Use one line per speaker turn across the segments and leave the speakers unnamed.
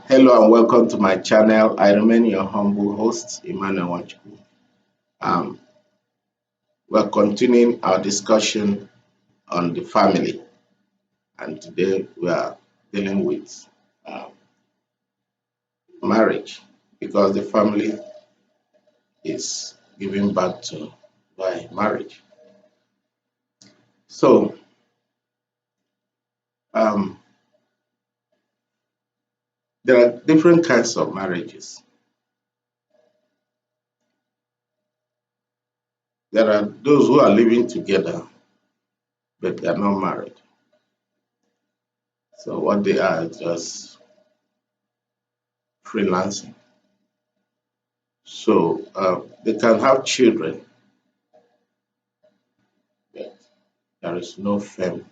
Hello and welcome to my channel. I remain your humble host, Emmanuel Nwachukwu. Um, we're continuing our discussion on the family, and today we are dealing with um, marriage because the family is given birth to by marriage. So, um, there are different kinds of marriages. There are those who are living together, but they are not married. So, what they are is just freelancing. So they can have children, but there is no firm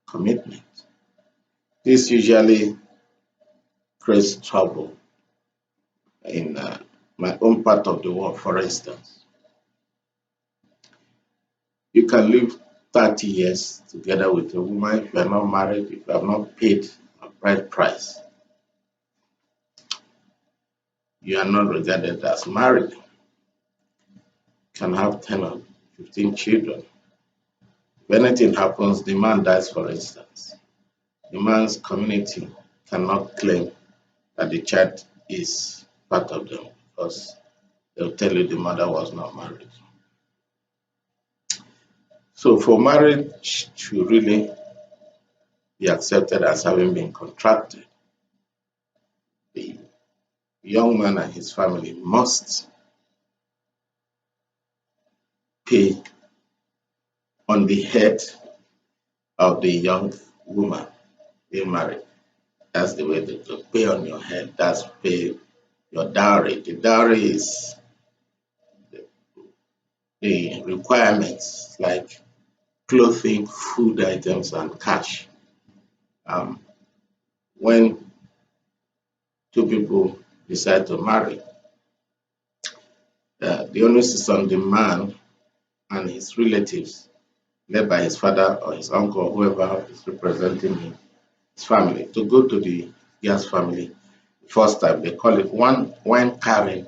commitment. This usually creates trouble in my own part of the world. For instance, you can live 30 years together with a woman if you are not married, if you have not paid a bride price, you are not regarded as married. You can have 10 or 15 children. If anything happens, the man dies, for instance, the man's community cannot claim that the child is part of them because they'll tell you the mother was not married. So for marriage to really be accepted as having been contracted, the young man and his family must pay on the head of the young woman being married. That's the way to pay on your head. That's pay your dowry. The dowry is the requirements like clothing, food items, and cash. Um, when two people decide to marry, the onus is on the man and his relatives, led by his father or his uncle, or whoever is representing his family, to go to the girl's family. First time they call it one wine carrying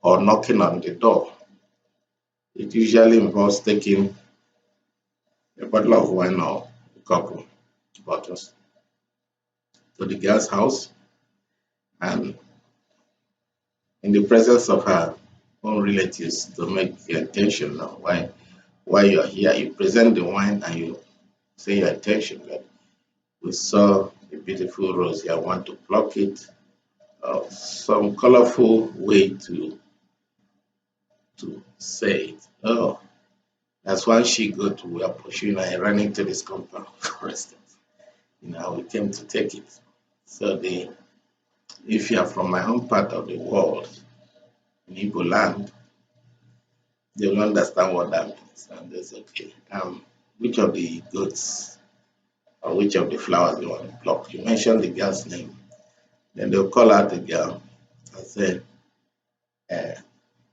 or knocking on the door. It usually involves taking a bottle of wine or a couple bottles to the girl's house, and in the presence of her own relatives to make the intention of why you are here. You present the wine and you say your intention that we saw a beautiful rose here, I want to pluck it. Some colorful way to say it. Oh, that's one she got. We are pursuing and running to this compound, for instance. We came to take it. So if you are from my own part of the world, in Igbo land, they will understand what that means. And that's okay. Which of the goats or which of the flowers you want to pluck? You mention the girl's name. Then they'll call out the girl and say, uh,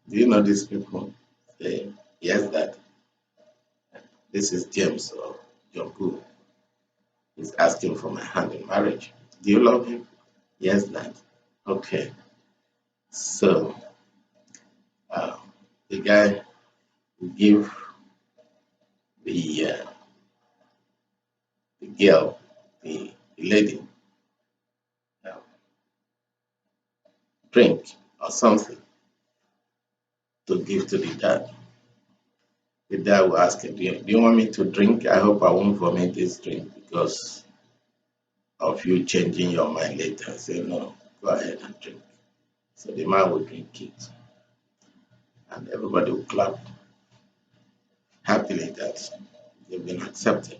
do you know these people? Say, yes, that this is James or John Boo. He's asking for my hand in marriage. Do you love him? Yes, that. Okay. So uh, the guy will give the, uh, the girl, the lady, uh, drink or something to give to the dad. The dad will ask him, do you want me to drink? I hope I won't vomit this drink because of you changing your mind later. I say, no, go ahead and drink. So the man will drink it, and everybody will clap happily that they've been accepted.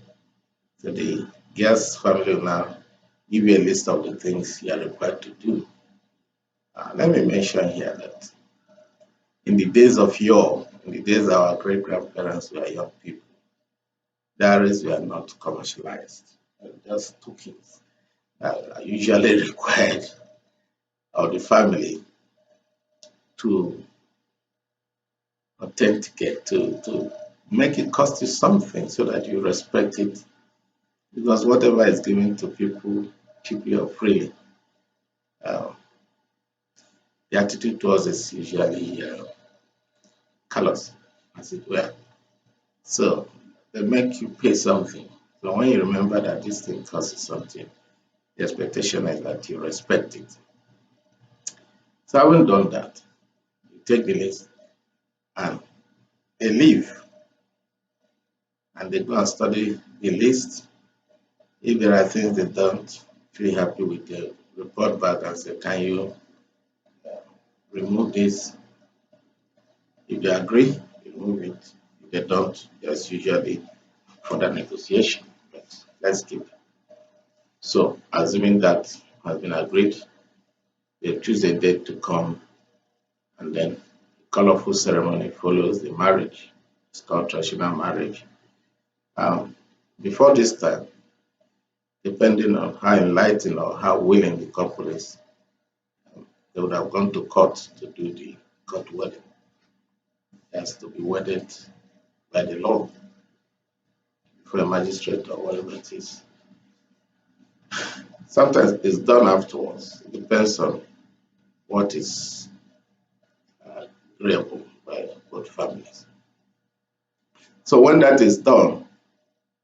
So the guest family will now give you a list of the things you are required to do. Let me mention here that in the days of yore, in the days of our great grandparents were young people, diaries were not commercialized, just tokens that are usually required of the family to authenticate, to make it cost you something so that you respect it. Because whatever is given to people cheaply or freely uh, the attitude towards is usually callous, as it were. So they make you pay something. So when you remember that this thing costs something, the expectation is that you respect it. So having done that, you take the list and they leave and they go and study the list. If there are things they don't feel happy with, they report back and say, can you remove this? If they agree, you remove it. If they don't, there's usually further negotiation. But let's keep it. So, assuming that has been agreed, they choose a date to come, and then colorful ceremony follows the marriage. It's called traditional marriage. Um, Before this time, depending on how enlightened or how willing the couple is, they would have gone to court to do the court wedding. It has to be wedded by the law for a magistrate or whatever it is. Sometimes it's done afterwards. It depends on what is agreeable by both families. So when that is done,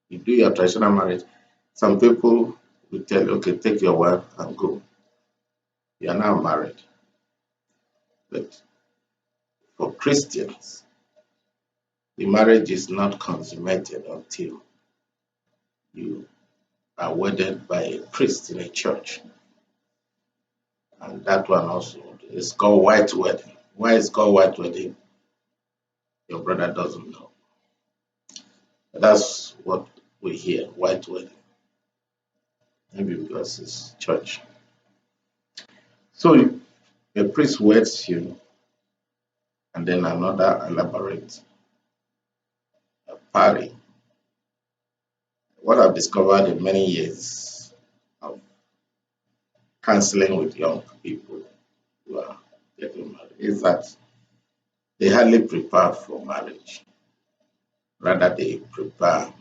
you do your traditional marriage. Some people will tell you, okay, take your wife and go. You are now married. But for Christians, the marriage is not consummated until you are wedded by a priest in a church. And that one also is called white wedding. Why it's called white wedding, your brother doesn't know. But that's what we hear, white wedding. Maybe because it's church. So a priest weds you, and then another elaborate party. What I've discovered in many years of counseling with young people who are getting married is that they hardly prepare for marriage. Rather, they prepare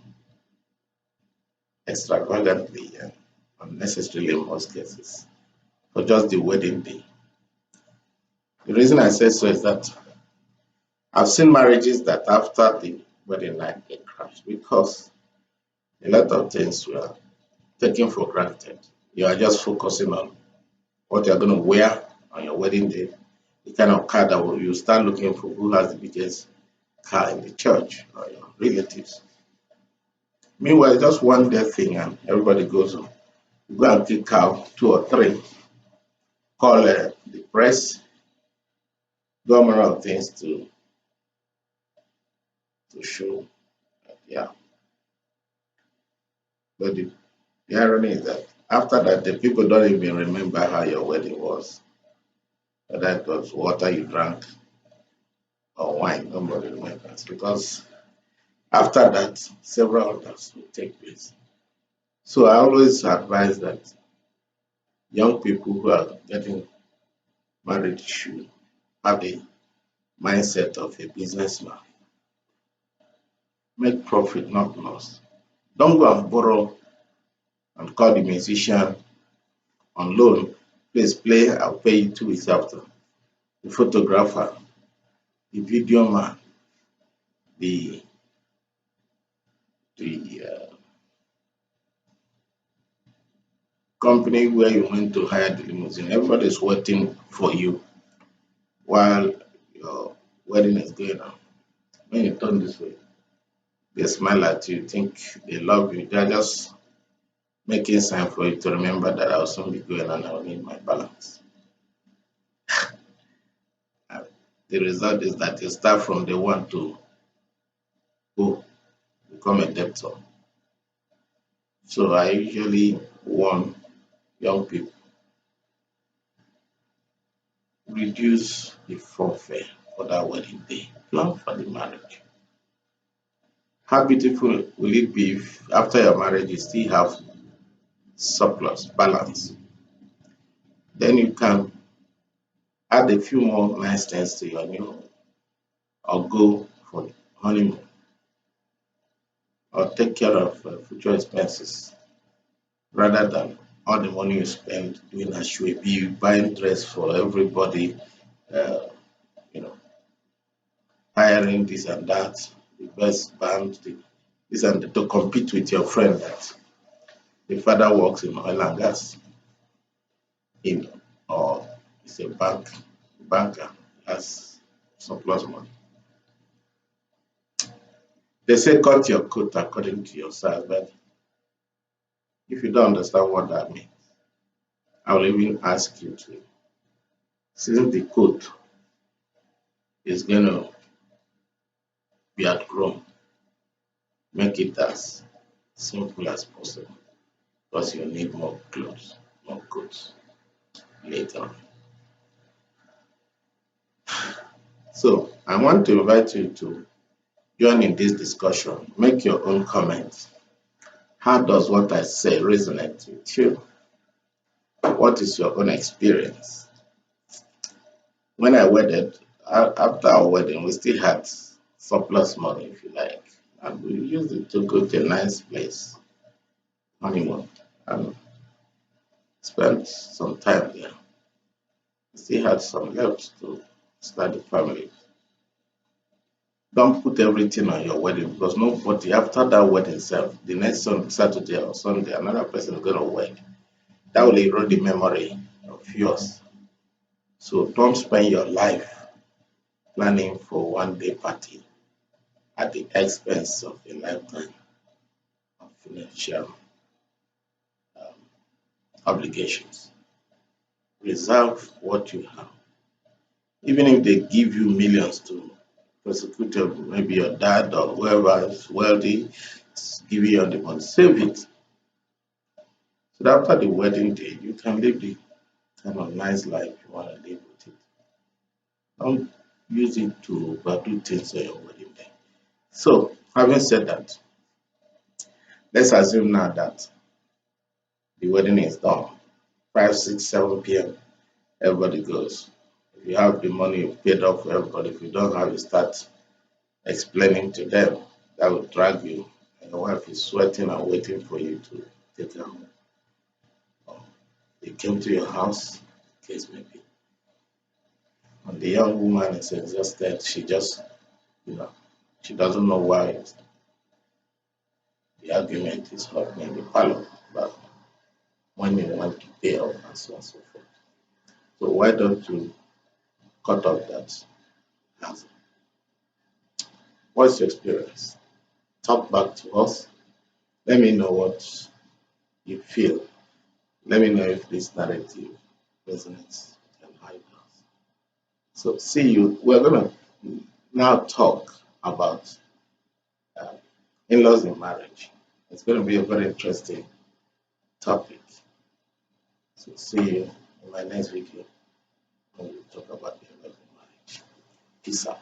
extravagantly and unnecessarily in most cases for just the wedding day. The reason I say so is that I've seen marriages that after the wedding night they crash because a lot of things were taken for granted. You are just focusing on what you're going to wear on your wedding day, the kind of car that you start looking for who has the biggest car in the church or your relatives. Meanwhile, it's just one day thing and everybody goes on. You go and pick out two or three, call the press, do a number of things to show. Yeah. But the irony is that after that, the people don't even remember how your wedding was. Whether it was water you drank or wine, nobody remembers because after that, several others will take place. So I always advise that young people who are getting married should have the mindset of a businessman. Make profit, not loss. Don't go and borrow and call the musician on loan. Please play, I'll pay you 2 weeks after. The photographer, the video man, the the company where you went to hire the limousine. Everybody is waiting for you while your wedding is going on. When you turn this way, they smile at you, think they love you. They're just making sign for you to remember that I'll soon be going and I'll need my balance. And the result is that you start from the one to go become a debtor. So I usually warn young people reduce the forfeit for that wedding day. Plan for the marriage. How beautiful will it be if after your marriage you still have surplus balance? Then you can add a few more nice things to your new home or go for honeymoon or take care of future expenses rather than all the money you spend doing be buying dress for everybody, uh, you know, hiring this and that, the best band, this and that, to compete with your friend that the father works in oil and gas, in or is a banker, has surplus money. They say cut your coat according to your size, but if you don't understand what that means, I will even ask you to, since the coat is going to be outgrown, make it as simple as possible because you need more clothes, more coats later on. So I want to invite you to join in this discussion. Make your own comments. How does what I say resonate with you? What is your own experience? When I wedded, after our wedding, we still had surplus money, if you like, and we used it to go to a nice place, honeymoon, and spent some time there. We still had some left to start the family. Don't put everything on your wedding because nobody after that wedding itself, the next Saturday or Sunday, another person is going to wed. That will erode the memory of yours. So don't spend your life planning for one day party at the expense of a lifetime of financial um, obligations. Reserve what you have. Even if they give you millions to prosecute maybe your dad or whoever is wealthy, give you the money, save it. So that after the wedding day, you can live the kind of nice life you want to live with it. Don't use it to do things on your wedding day. So, having said that, let's assume now that the wedding is done. 5, 6, 7 p.m. Everybody goes. If you have the money, you've paid off for everybody. If you don't have, you start explaining to them. That will drag you. And your wife is sweating and waiting for you to take her home. They came to your house, case maybe. And the young woman is exhausted. She just, you know, she doesn't know why the argument is happening in the parlor, but when you want to pay off and so on and so forth. So why don't you cut off that hassle? What's your experience? Talk back to us. Let me know what you feel. Let me know if this narrative resonates and how it does. So see you. We're gonna now talk about uh, in-laws in marriage. It's going to be a very interesting topic. So see you in my next video when we talk about in-laws in marriage. Peace out.